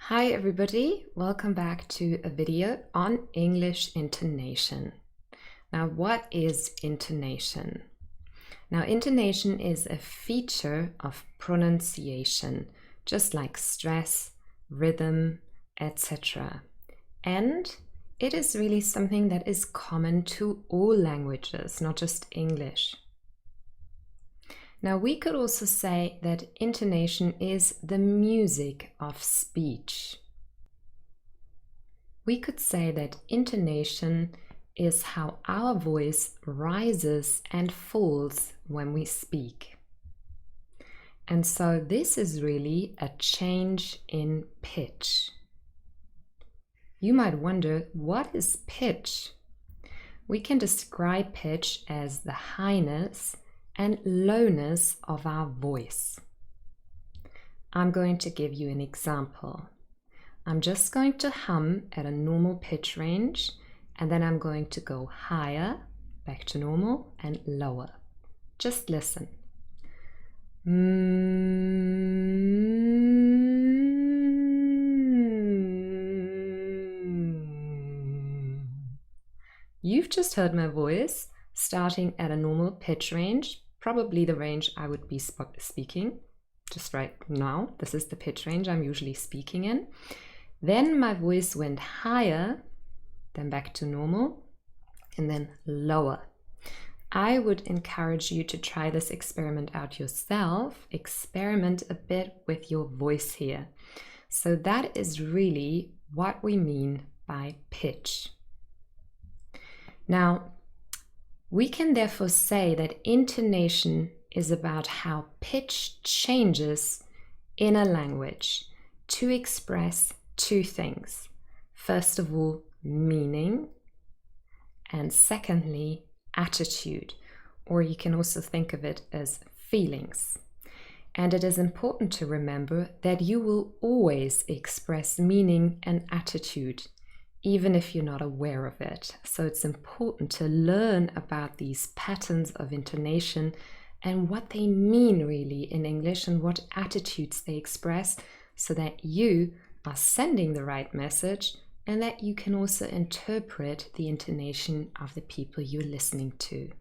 Hi everybody, welcome back to a video on English intonation. Now, what is intonation? Now, intonation is a feature of pronunciation, just like stress, rhythm, etc. And it is really something that is common to all languages, not just English. Now, we could also say that intonation is the music of speech. We could say that intonation is how our voice rises and falls when we speak. And so this is really a change in pitch. You might wonder, what is pitch? We can describe pitch as the highness and lowness of our voice. I'm going to give you an example. I'm just going to hum at a normal pitch range, and then I'm going to go higher, back to normal, and lower. Just listen. You've just heard my voice starting at a normal pitch range, probably the range I would be speaking just right now. This is the pitch range I'm usually speaking in. Then my voice went higher, then back to normal, and then lower. I would encourage you to try this experiment out yourself. Experiment a bit with your voice here. So that is really what we mean by pitch. Now, we can therefore say that intonation is about how pitch changes in a language to express two things. First of all, meaning, and secondly, attitude, or you can also think of it as feelings. And it is important to remember that you will always express meaning and attitude, even if you're not aware of it. So it's important to learn about these patterns of intonation and what they mean really in English and what attitudes they express, so that you are sending the right message and that you can also interpret the intonation of the people you're listening to.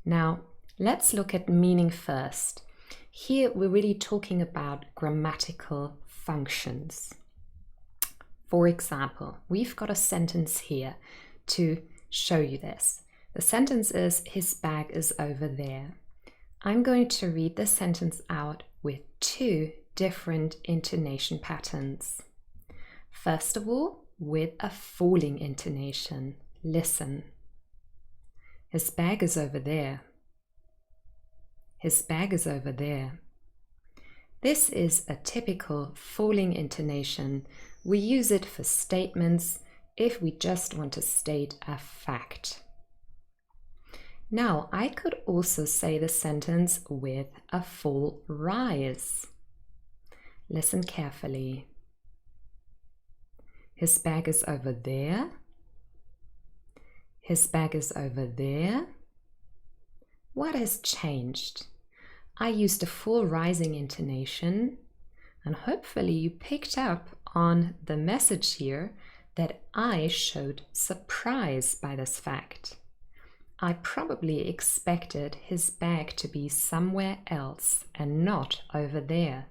Now, let's look at meaning first. Here we're really talking about grammatical functions. For example, we've got a sentence here to show you this. The sentence is, his bag is over there. I'm going to read the sentence out with two different intonation patterns. First of all, with a falling intonation. Listen. His bag is over there. His bag is over there. This is a typical falling intonation. We use it for statements if we just want to state a fact. Now, I could also say the sentence with a full rise. Listen carefully. His bag is over there. His bag is over there. What has changed? I used a full rising intonation, and hopefully you picked up on the message here that I showed surprise by this fact. I probably expected his bag to be somewhere else and not over there.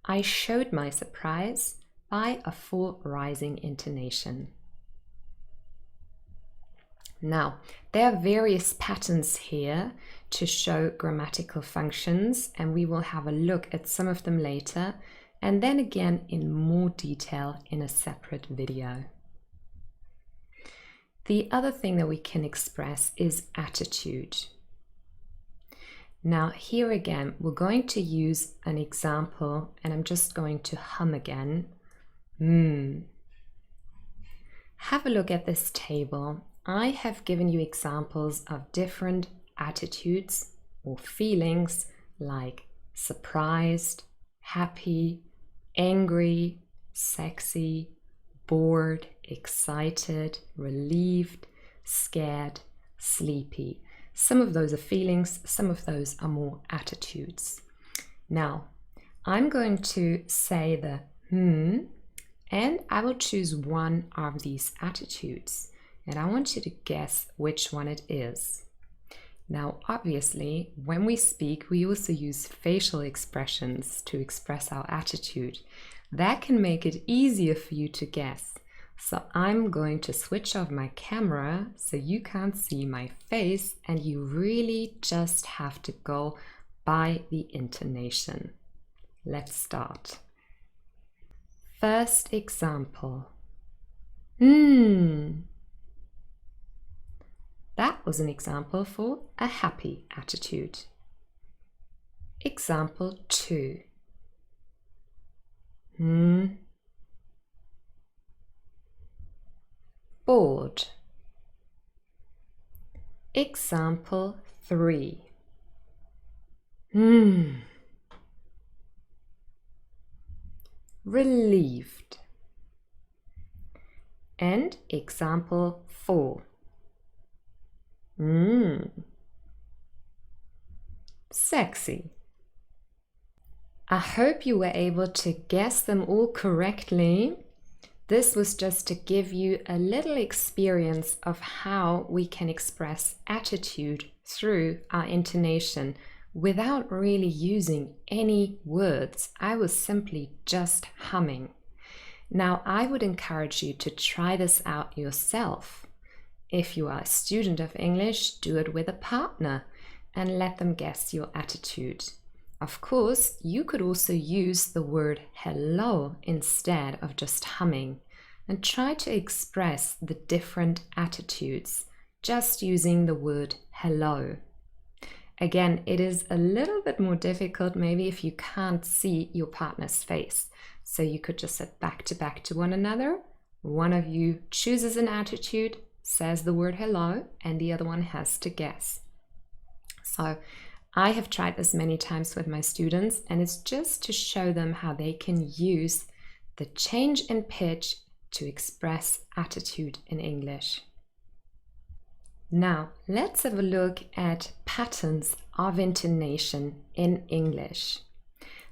I showed my surprise by a full rising intonation. Now, there are various patterns here to show grammatical functions, and we will have a look at some of them later, and then again in more detail in a separate video. The other thing that we can express is attitude. Now, here again, we're going to use an example, and I'm just going to hum again. Have a look at this table. I have given you examples of different attitudes or feelings like surprised, happy, angry, sexy, bored, excited, relieved, scared, sleepy. Some of those are feelings, some of those are more attitudes. Now, I'm going to say the And I will choose one of these attitudes, and I want you to guess which one it is. Now, obviously, when we speak, we also use facial expressions to express our attitude. That can make it easier for you to guess. So I'm going to switch off my camera so you can't see my face, and you really just have to go by the intonation. Let's start. First example. That was an example for a happy attitude. Example 2. Bored. Example 3. Relieved. And example 4. Sexy. I hope you were able to guess them all correctly. This was just to give you a little experience of how we can express attitude through our intonation without really using any words. I was simply just humming. Now, I would encourage you to try this out yourself. If you are a student of English, do it with a partner and let them guess your attitude. Of course, you could also use the word hello instead of just humming, and try to express the different attitudes just using the word hello. Again, it is a little bit more difficult maybe if you can't see your partner's face. So you could just sit back to one another. One of you chooses an attitude, says the word hello, and the other one has to guess. So I have tried this many times with my students, and it's just to show them how they can use the change in pitch to express attitude in English. Now, let's have a look at patterns of intonation in English.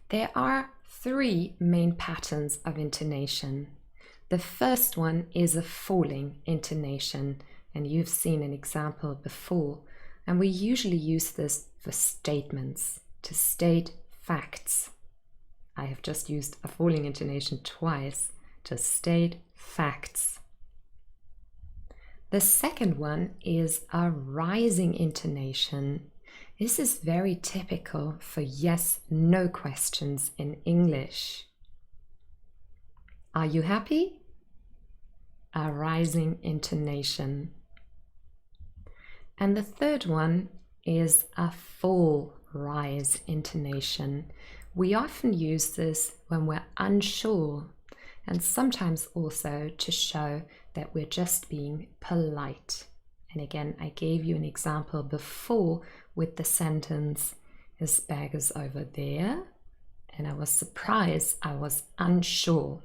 There are 3 main patterns of intonation. The first one is a falling intonation, and you've seen an example before, and we usually use this for statements, to state facts. I have just used a falling intonation twice, to state facts. The second one is a rising intonation. This is very typical for yes/no questions in English. Are you happy? A rising intonation. And the third one is a fall rise intonation. We often use this when we're unsure, and sometimes also to show that we're just being polite. And again, I gave you an example before with the sentence, his bag is over there, and I was surprised, I was unsure.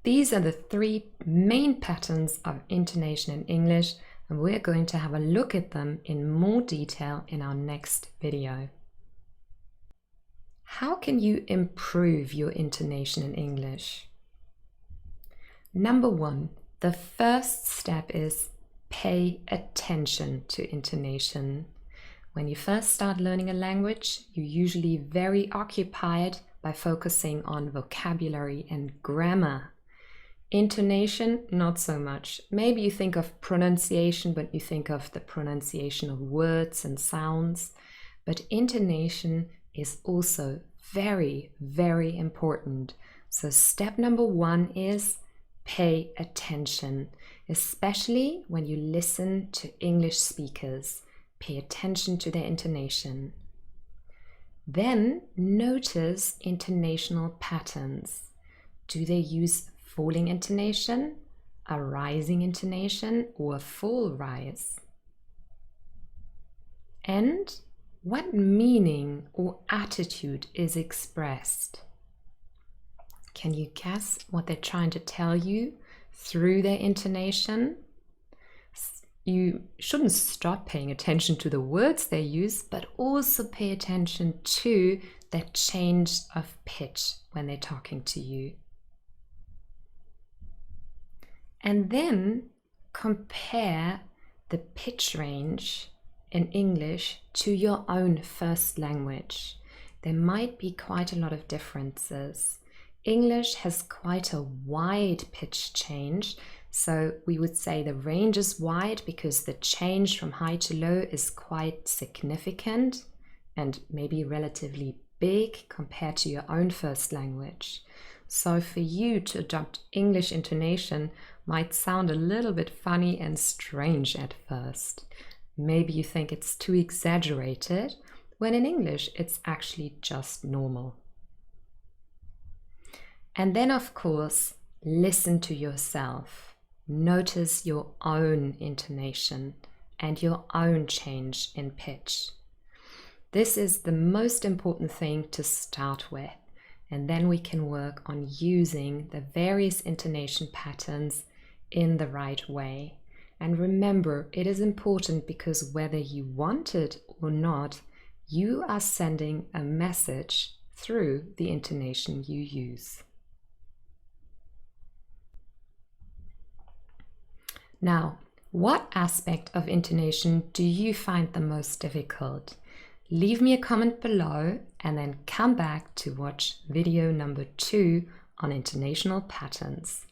These are the 3 main patterns of intonation in English, and we're going to have a look at them in more detail in our next video. How can you improve your intonation in English? Number 1, the first step is pay attention to intonation. When you first start learning a language, you're usually very occupied by focusing on vocabulary and grammar. Intonation, not so much. Maybe you think of pronunciation, but you think of the pronunciation of words and sounds. But intonation is also very, very important. So step number 1 is pay attention, especially when you listen to English speakers. Pay attention to their intonation. Then notice intonational patterns. Do they use falling intonation, a rising intonation, or a full rise? And what meaning or attitude is expressed? Can you guess what they're trying to tell you through their intonation? you shouldn't stop paying attention to the words they use, but also pay attention to that change of pitch when they're talking to you. And then compare the pitch range in English to your own first language. There might be quite a lot of differences. English has quite a wide pitch change, so we would say the range is wide because the change from high to low is quite significant and maybe relatively big compared to your own first language. So for you to adopt English intonation might sound a little bit funny and strange at first. Maybe you think it's too exaggerated, when in English it's actually just normal. And then, of course, listen to yourself. Notice your own intonation and your own change in pitch. This is the most important thing to start with, and then we can work on using the various intonation patterns in the right way. And remember, it is important because whether you want it or not, you are sending a message through the intonation you use. Now, what aspect of intonation do you find the most difficult? Leave me a comment below and then come back to watch video number 2 on intonational patterns.